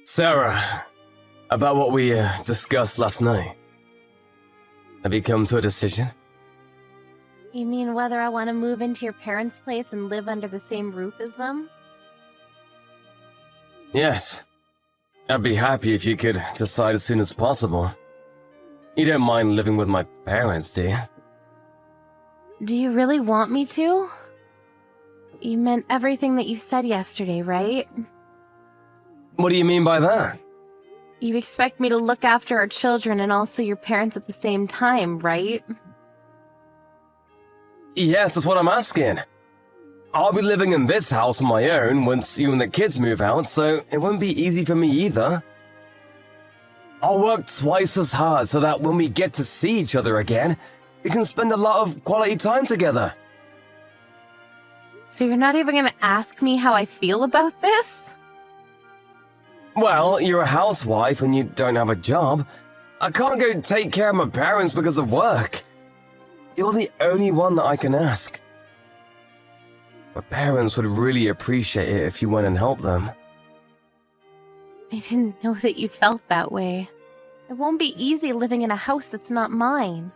Sarah, about what we discussed last night. Have you come to a decision? You mean whether I want to move into your parents' place and live under the same roof as them? Yes. I'd be happy if you could decide as soon as possible. You don't mind living with my parents, do you? Do you really want me to? You meant everything that you said yesterday, right? What do you mean by that? You expect me to look after our children and also your parents at the same time, right? Yes, that's what I'm asking. I'll be living in this house on my own once you and the kids move out, so it won't be easy for me either. I'll work twice as hard so that when we get to see each other again, we can spend a lot of quality time together. So you're not even going to ask me how I feel about this? Well, you're a housewife and you don't have a job. I can't go take care of my parents because of work. You're the only one that I can ask. My parents would really appreciate it if you went and helped them. I didn't know that you felt that way. It won't be easy living in a house that's not mine.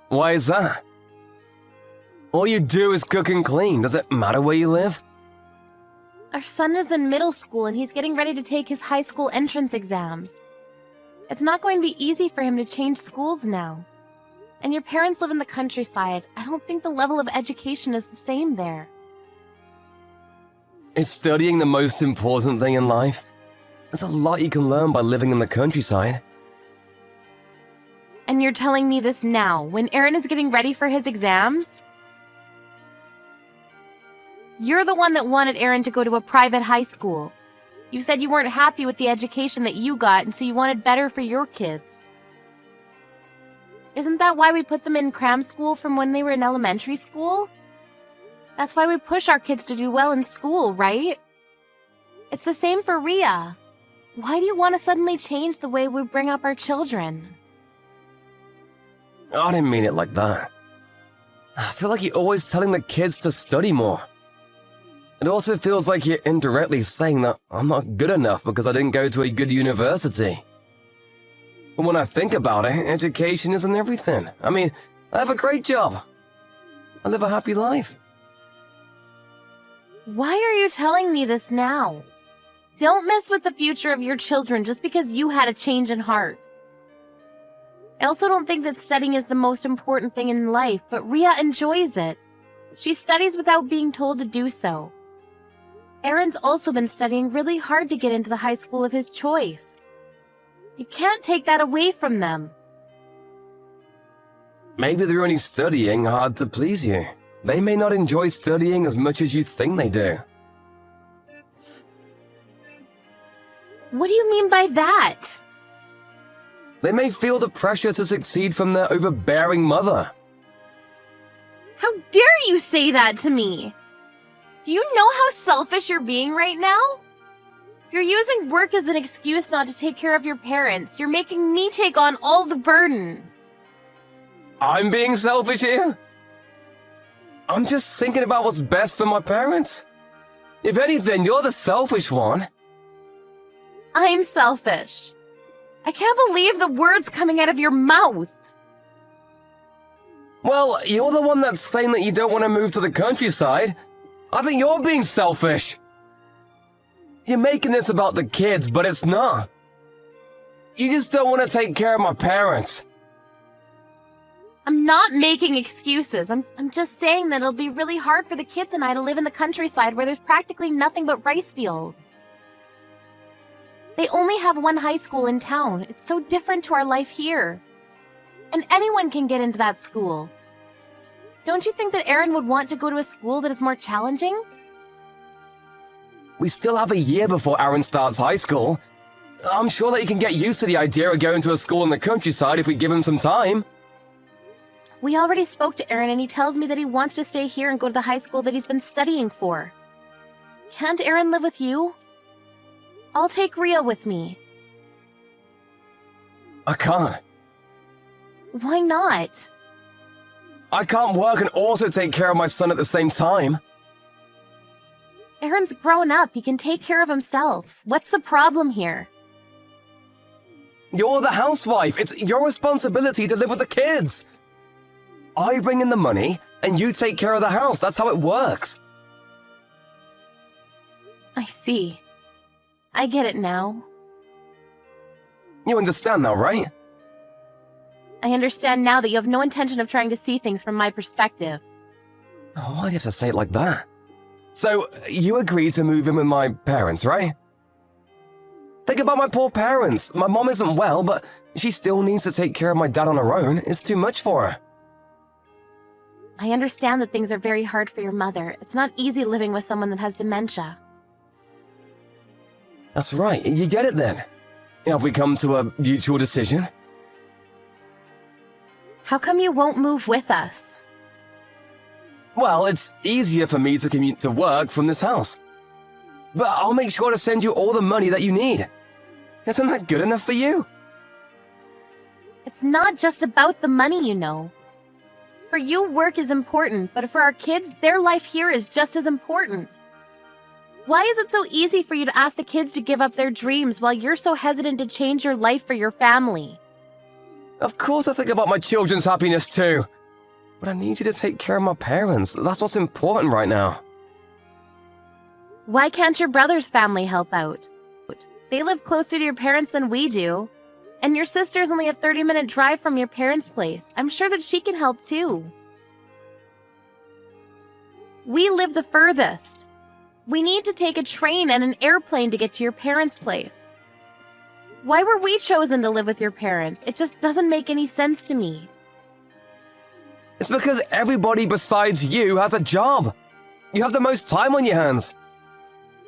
Why is that? All you do is cook and clean. Does it matter where you live? Our son is in middle school and he's getting ready to take his high school entrance exams. It's not going to be easy for him to change schools now. And your parents live in the countryside. I don't think the level of education is the same there. Is studying the most important thing in life? There's a lot you can learn by living in the countryside. And you're telling me this now, when Aaron is getting ready for his exams? You're the one that wanted Aaron to go to a private high school. You said you weren't happy with the education that you got, and so you wanted better for your kids. Isn't that why we put them in cram school from when they were in elementary school? That's why we push our kids to do well in school, right? It's the same for Rhea. Why do you want to suddenly change the way we bring up our children? I didn't mean it like that. I feel like you're always telling the kids to study more. It also feels like you're indirectly saying that I'm not good enough because I didn't go to a good university. But when I think about it, education isn't everything. I mean, I have a great job. I live a happy life. Why are you telling me this now? Don't mess with the future of your children just because you had a change in heart. I also don't think that studying is the most important thing in life, but Rhea enjoys it. She studies without being told to do so. Aaron's also been studying really hard to get into the high school of his choice. You can't take that away from them. Maybe they're only studying hard to please you. They may not enjoy studying as much as you think they do. What do you mean by that? They may feel the pressure to succeed from their overbearing mother. How dare you say that to me? Do you know how selfish you're being right now? You're using work as an excuse not to take care of your parents. You're making me take on all the burden. I'm being selfish here? I'm just thinking about what's best for my parents. If anything, you're the selfish one. I'm selfish. I can't believe the words coming out of your mouth. Well, you're the one that's saying that you don't want to move to the countryside. I think you're being selfish. You're making this about the kids, but it's not. You just don't want to take care of my parents. I'm not making excuses. I'm just saying that it'll be really hard for the kids and I to live in the countryside where there's practically nothing but rice fields. They only have one high school in town. It's so different to our life here. And anyone can get into that school. Don't you think that Aaron would want to go to a school that is more challenging? We still have a year before Aaron starts high school. I'm sure that he can get used to the idea of going to a school in the countryside if we give him some time. We already spoke to Aaron and he tells me that he wants to stay here and go to the high school that he's been studying for. Can't Aaron live with you? I'll take Rhea with me. I can't. Why not? I can't work and also take care of my son at the same time. Aaron's grown up. He can take care of himself. What's the problem here? You're the housewife. It's your responsibility to live with the kids. I bring in the money, and you take care of the house. That's how it works. I see. I get it now. You understand now, right? I understand now that you have no intention of trying to see things from my perspective. Oh, why do you have to say it like that? So, you agreed to move in with my parents, right? Think about my poor parents. My mom isn't well, but she still needs to take care of my dad on her own. It's too much for her. I understand that things are very hard for your mother. It's not easy living with someone that has dementia. That's right. You get it then. Have we come to a mutual decision? How come you won't move with us? Well, it's easier for me to commute to work from this house. But I'll make sure to send you all the money that you need. Isn't that good enough for you? It's not just about the money, you know. For you, work is important, but for our kids, their life here is just as important. Why is it so easy for you to ask the kids to give up their dreams while you're so hesitant to change your life for your family? Of course I think about my children's happiness too. But I need you to take care of my parents. That's what's important right now. Why can't your brother's family help out? They live closer to your parents than we do. And your sister's only a 30-minute drive from your parents' place. I'm sure that she can help too. We live the furthest. We need to take a train and an airplane to get to your parents' place. Why were we chosen to live with your parents? It just doesn't make any sense to me. It's because everybody besides you has a job. You have the most time on your hands.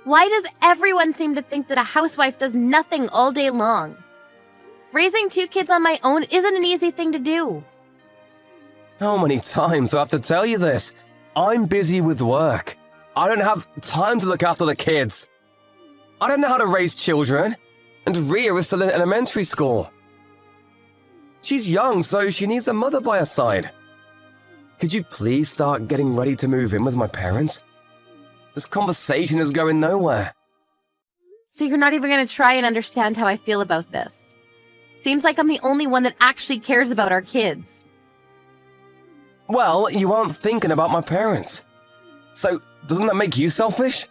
Why does everyone seem to think that a housewife does nothing all day long? Raising 2 kids on my own isn't an easy thing to do. How many times do I have to tell you this? I'm busy with work. I don't have time to look after the kids. I don't know how to raise children. And Ria is still in elementary school. She's young, so she needs a mother by her side. Could you please start getting ready to move in with my parents? This conversation is going nowhere. So you're not even going to try and understand how I feel about this. Seems like I'm the only one that actually cares about our kids. Well, you aren't thinking about my parents. So, doesn't that make you selfish?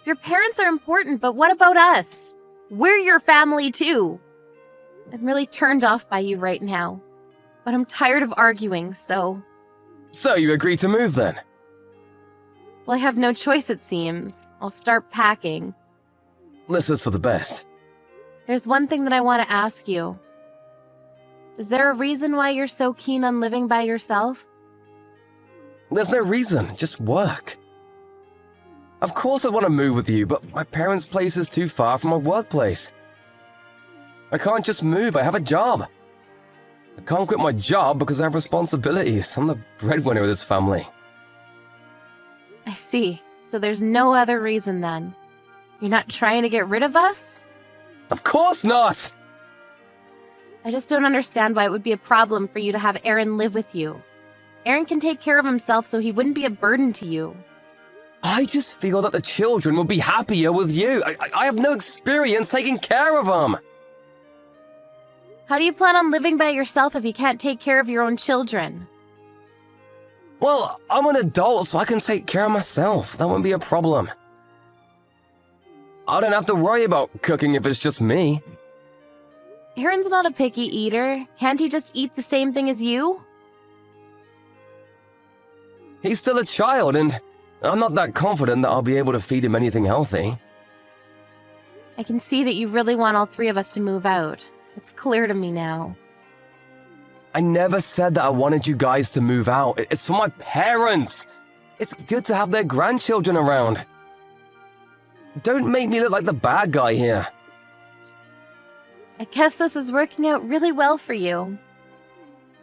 Your parents are important, but what about us? We're your family too. I'm really turned off by you right now. But I'm tired of arguing, so... So you agree to move then? Well, I have no choice, it seems. I'll start packing. This is for the best. There's one thing that I want to ask you. Is there a reason why you're so keen on living by yourself? There's no reason, just work. Of course I want to move with you, but my parents' place is too far from my workplace. I can't just move, I have a job. I can't quit my job because I have responsibilities. I'm the breadwinner of this family. I see. So there's no other reason then. You're not trying to get rid of us? Of course not! I just don't understand why it would be a problem for you to have Aaron live with you. Aaron can take care of himself so he wouldn't be a burden to you. I just feel that the children will be happier with you. I have no experience taking care of them. How do you plan on living by yourself if you can't take care of your own children? Well, I'm an adult, so I can take care of myself. That won't be a problem. I don't have to worry about cooking if it's just me. Aaron's not a picky eater. Can't he just eat the same thing as you? He's still a child, and I'm not that confident that I'll be able to feed him anything healthy. I can see that you really want all 3 of us to move out. It's clear to me now. I never said that I wanted you guys to move out. It's for my parents. It's good to have their grandchildren around. Don't make me look like the bad guy here. I guess this is working out really well for you.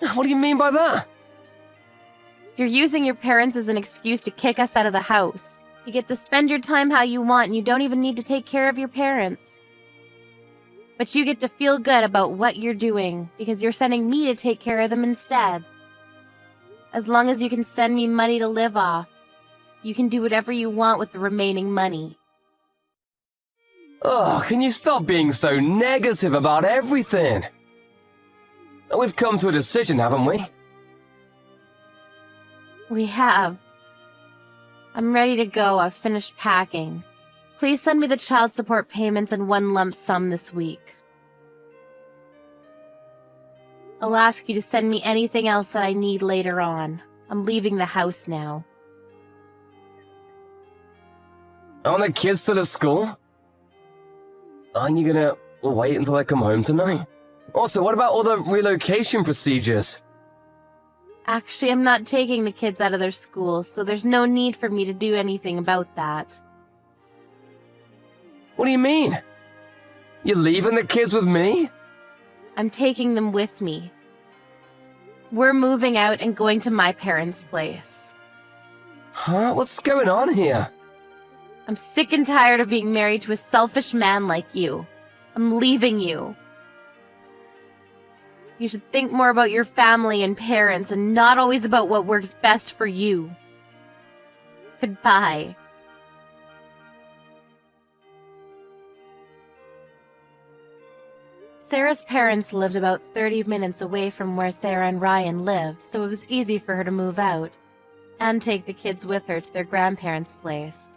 What do you mean by that? You're using your parents as an excuse to kick us out of the house. You get to spend your time how you want and you don't even need to take care of your parents. But you get to feel good about what you're doing because you're sending me to take care of them instead. As long as you can send me money to live off. You can do whatever you want with the remaining money. Oh, can you stop being so negative about everything? We've come to a decision, haven't we? We have. I'm ready to go. I've finished packing. Please send me the child support payments in one lump sum this week. I'll ask you to send me anything else that I need later on. I'm leaving the house now. Aren't the kids still at school? Aren't you gonna wait until I come home tonight? Also, what about all the relocation procedures? Actually, I'm not taking the kids out of their school, so there's no need for me to do anything about that. What do you mean? You're leaving the kids with me? I'm taking them with me. We're moving out and going to my parents' place. Huh? What's going on here? I'm sick and tired of being married to a selfish man like you. I'm leaving you. You should think more about your family and parents and not always about what works best for you. Goodbye. Sarah's parents lived about 30 minutes away from where Sarah and Ryan lived, so it was easy for her to move out and take the kids with her to their grandparents' place.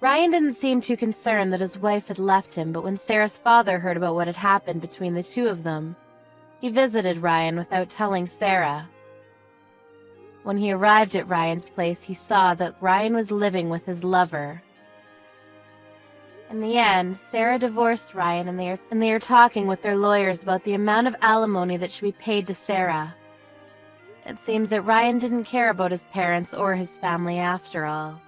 Ryan didn't seem too concerned that his wife had left him, but when Sarah's father heard about what had happened between the two of them, he visited Ryan without telling Sarah. When he arrived at Ryan's place, he saw that Ryan was living with his lover. In the end, Sarah divorced Ryan and they are talking with their lawyers about the amount of alimony that should be paid to Sarah. It seems that Ryan didn't care about his parents or his family after all.